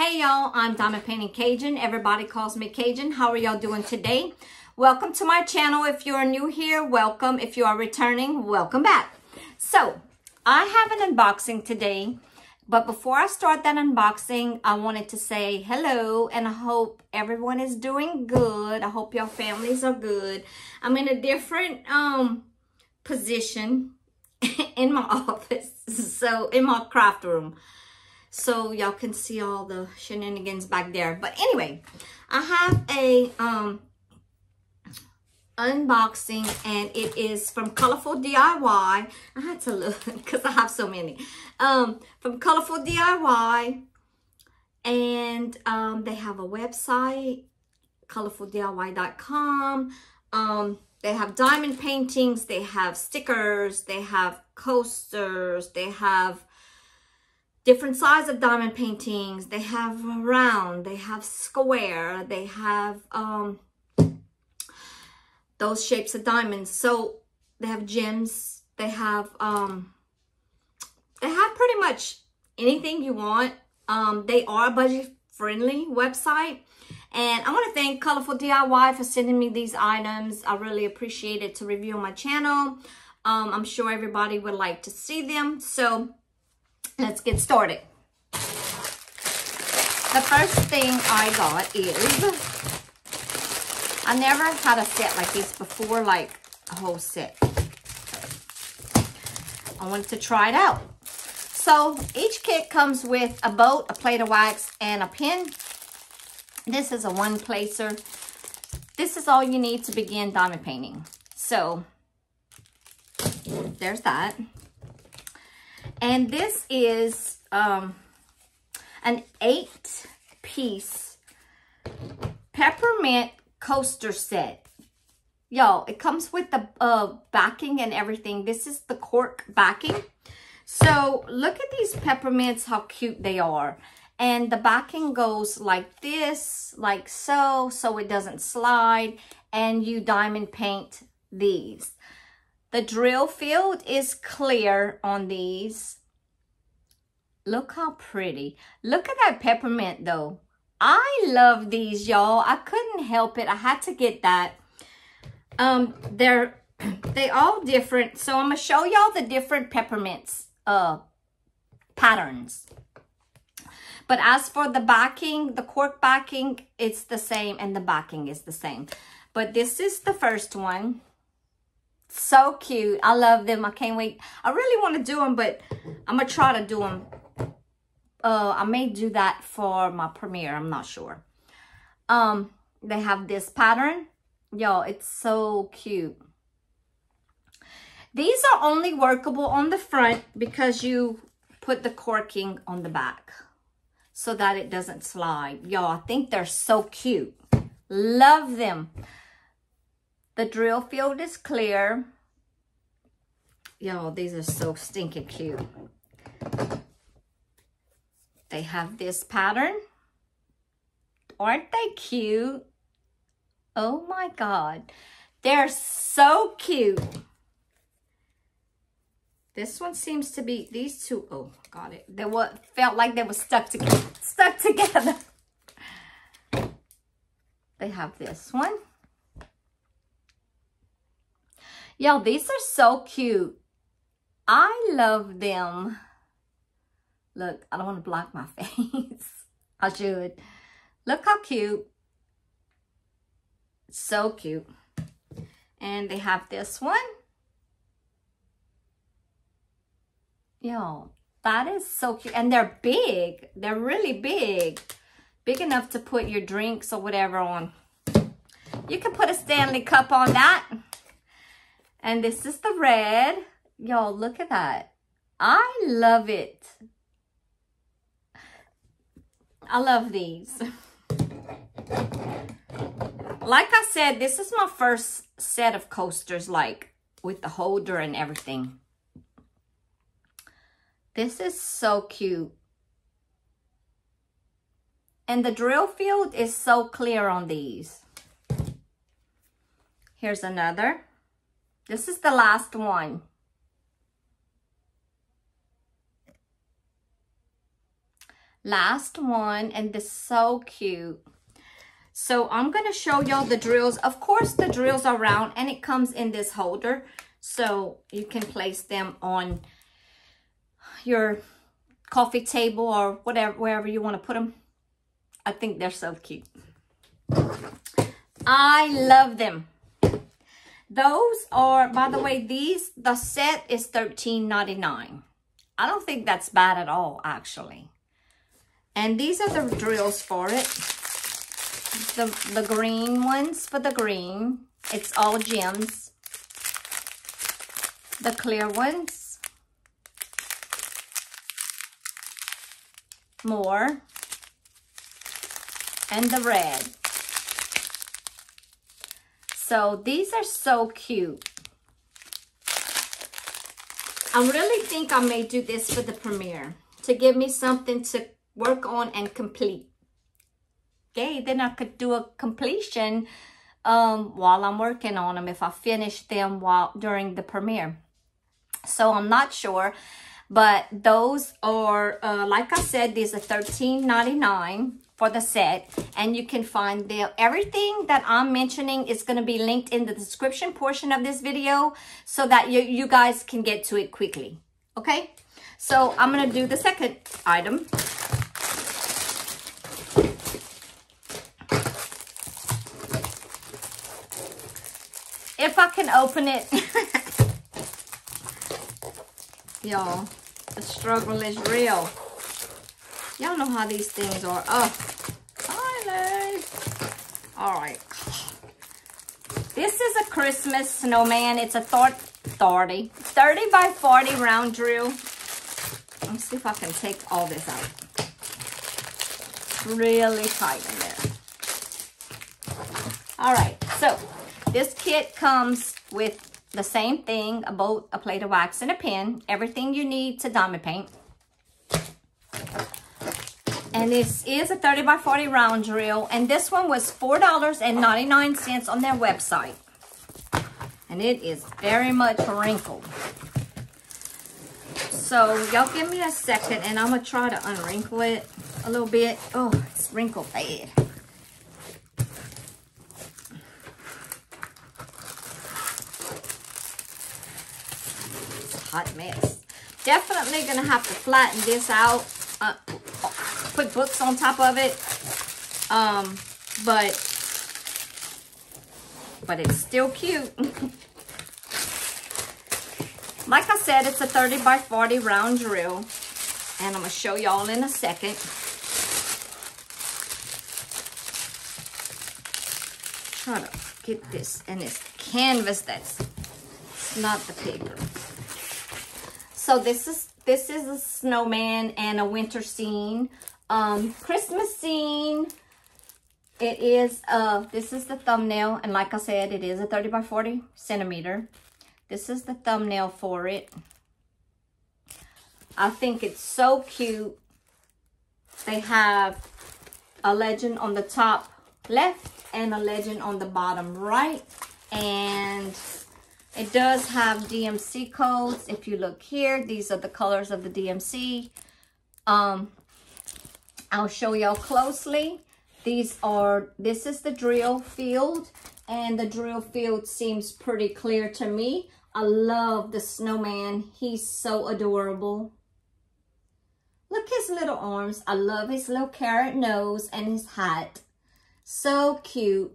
Hey y'all, I'm Diamond Painting Cajun. Everybody calls me Cajun. How are y'all doing today? Welcome to my channel. If you are new here, welcome. If you are returning, welcome back. So, I have an unboxing today. But before I start that unboxing, I wanted to say hello and I hope everyone is doing good. I hope your families are good. I'm in a different position in my office, so in my craft room. So y'all can see all the shenanigans back there. But anyway, I have a unboxing and it is from Colorful DIY. I had to look because I have so many. From Colorful DIY, and they have a website, colorfuldiy.com. They have diamond paintings, they have stickers, they have coasters, they have different size of diamond paintings, they have round, they have square, they have those shapes of diamonds. So they have gems, they have pretty much anything you want. They are a budget friendly website, and I want to thank Colorful DIY for sending me these items. I really appreciate it to review on my channel. I'm sure everybody would like to see them, so let's get started. The first thing I got is, I never had a set like this before, like a whole set. I wanted to try it out. So each kit comes with a boat, a plate of wax, and a pen. This is a one placer. This is all you need to begin diamond painting. So there's that. And this is an 8-piece peppermint coaster set. Y'all, it comes with the backing and everything. This is the cork backing. So look at these peppermints, how cute they are. And the backing goes like this, like so it doesn't slide. And you diamond paint these. The drill field is clear on these. Look how pretty. Look at that peppermint though. I love these, y'all. I couldn't help it. I had to get that. They all different. So I'm going to show y'all the different peppermints patterns. But as for the backing, the cork backing, it's the same, and the backing is the same. But this is the first one. So cute. I love them. I can't wait. I really want to do them, but I'm going to try to do them. I may do that for my premiere. I'm not sure. They have this pattern. Y'all, it's so cute. These are only workable on the front because you put the corking on the back so that it doesn't slide. Y'all, I think they're so cute. Love them. The drill field is clear. Y'all, these are so stinking cute. They have this pattern. Aren't they cute? Oh my God. They're so cute. This one seems to be, these two, oh, got it. They felt like they were stuck together. They have this one. Yo, these are so cute. I love them. Look, I don't want to block my face. I should. Look how cute. So cute. And they have this one. Yo, that is so cute. And they're big. They're really big. Big enough to put your drinks or whatever on. You can put a Stanley cup on that. And this is the red. Yo, look at that. I love it. I love these. Like I said, this is my first set of coasters, like with the holder and everything. This is so cute. And the drill field is so clear on these. Here's another. This is the last one. Last one, and this is so cute. So I'm going to show y'all the drills. Of course, the drills are round, and it comes in this holder. So you can place them on your coffee table or whatever, wherever you want to put them. I think they're so cute. I love them. Those are, by the way, the set is $13.99. I don't think that's bad at all, actually. And these are the drills for it. The green ones for the green. It's all gems. The clear ones. More. And the red. So these are so cute. I really think I may do this for the premiere to give me something to work on and complete. Okay, then I could do a completion while I'm working on them if I finish them during the premiere. So I'm not sure, but those are, like I said, these are $13.99 for the set, and you can find everything that I'm mentioning is going to be linked in the description portion of this video so that you guys can get to it quickly. Okay, so I'm going to do the second item. If I can open it. Y'all, the struggle is real. Y'all know how these things are. Oh, finally. All right. This is a Christmas snowman. It's a 30 by 40 round drill. Let's see if I can take all this out. Really tight in there. All right. So this kit comes with the same thing, a bolt, a plate of wax, and a pen. Everything you need to diamond paint. And this is a 30 by 40 round drill. And this one was $4.99 on their website. And it is very much wrinkled. So y'all give me a second and I'm going to try to unwrinkle it a little bit. Oh, it's wrinkled bad. Hot mess. Definitely gonna have to flatten this out, put books on top of it, but it's still cute. Like I said, it's a 30 by 40 round drill, and I'm gonna show y'all in a second. Try to get this, and it's canvas, it's not the paper. So this is a snowman and a winter scene, Christmas scene. It is this is the thumbnail, and like I said, it is a 30 by 40 centimeter. This is the thumbnail for it. I think it's so cute. They have a legend on the top left and a legend on the bottom right, and it does have DMC codes. If you look here, these are the colors of the DMC. I'll show y'all closely. This is the drill field, and the drill field seems pretty clear to me. I love the snowman. He's so adorable. Look his little arms. I love his little carrot nose and his hat. So cute.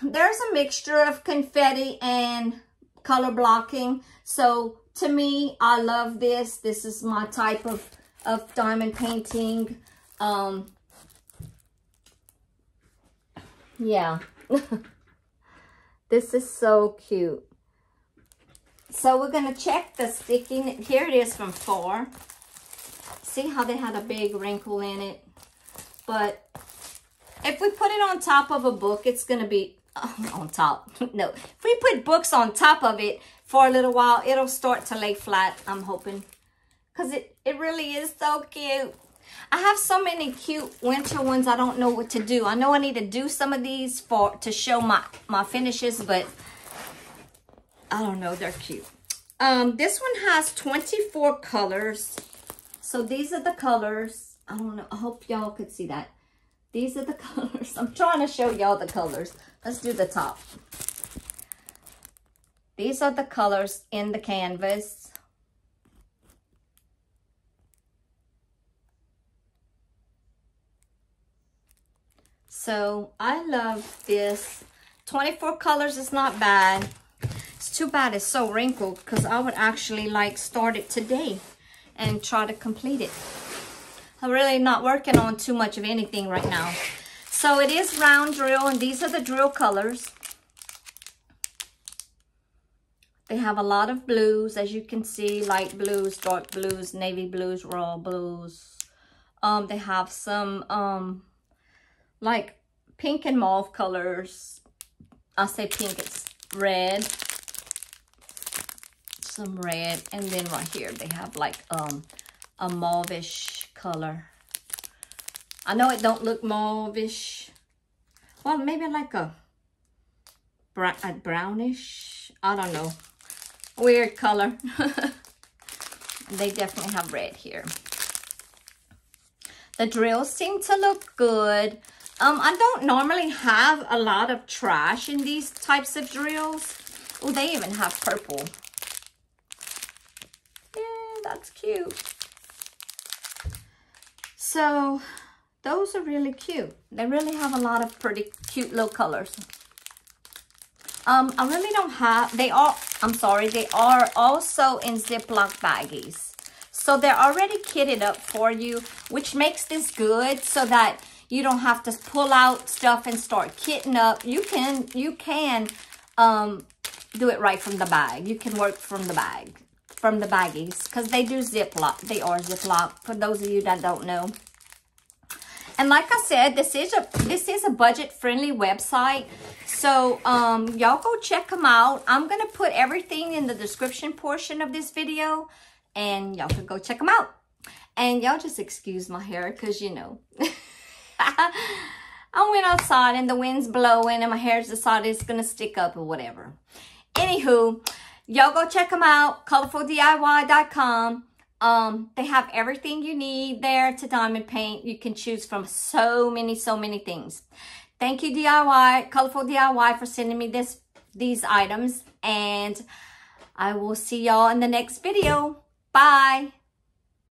There's a mixture of confetti and color blocking. So to me, I love this. This is my type of diamond painting. Yeah. This is so cute. So we're going to check the sticking. Here it is from 4. See how they had a big wrinkle in it? But if we put it on top of a book, it's going to be on top. No, if we put books on top of it for a little while, it'll start to lay flat, I'm hoping. Because it really is so cute. I have so many cute winter ones. I don't know what to do. I know I need to do some of these to show my finishes, but I don't know. They're cute. This one has 24 colors. So these are the colors. I don't know. I hope y'all could see that. These are the colors. I'm trying to show y'all the colors. Let's do the top. These are the colors in the canvas. So I love this. 24 colors is not bad. It's too bad it's so wrinkled, because I would actually like start it today and try to complete it. I'm really not working on too much of anything right now. So it is round drill, and these are the drill colors. They have a lot of blues, as you can see, light blues, dark blues, navy blues, royal blues. They have some like pink and mauve colors. I say pink, it's red. Some red, and then right here they have like a mauvish color. I know it don't look mauvish. Well, maybe like a brownish. I don't know. Weird color. They definitely have red here. The drills seem to look good. I don't normally have a lot of trash in these types of drills. Oh, they even have purple. Yeah, that's cute. So those are really cute. They really have a lot of pretty cute little colors. I really don't have, they are also in Ziploc baggies. So they're already kitted up for you, which makes this good so that you don't have to pull out stuff and start kitting up. You can do it right from the bag. You can work from the bag, from the baggies, because they do Ziploc. They are Ziploc, for those of you that don't know. And like I said, this is a budget-friendly website. So y'all go check them out. I'm going to put everything in the description portion of this video, and y'all can go check them out. And y'all just excuse my hair, because, you know, I went outside and the wind's blowing and my hair's decided it's going to stick up or whatever. Anywho, y'all go check them out, colorfuldiy.com. They have everything you need there to diamond paint. You can choose from so many things. Thank you, DIY, Colorful DIY, for sending me these items. And I will see y'all in the next video. Bye.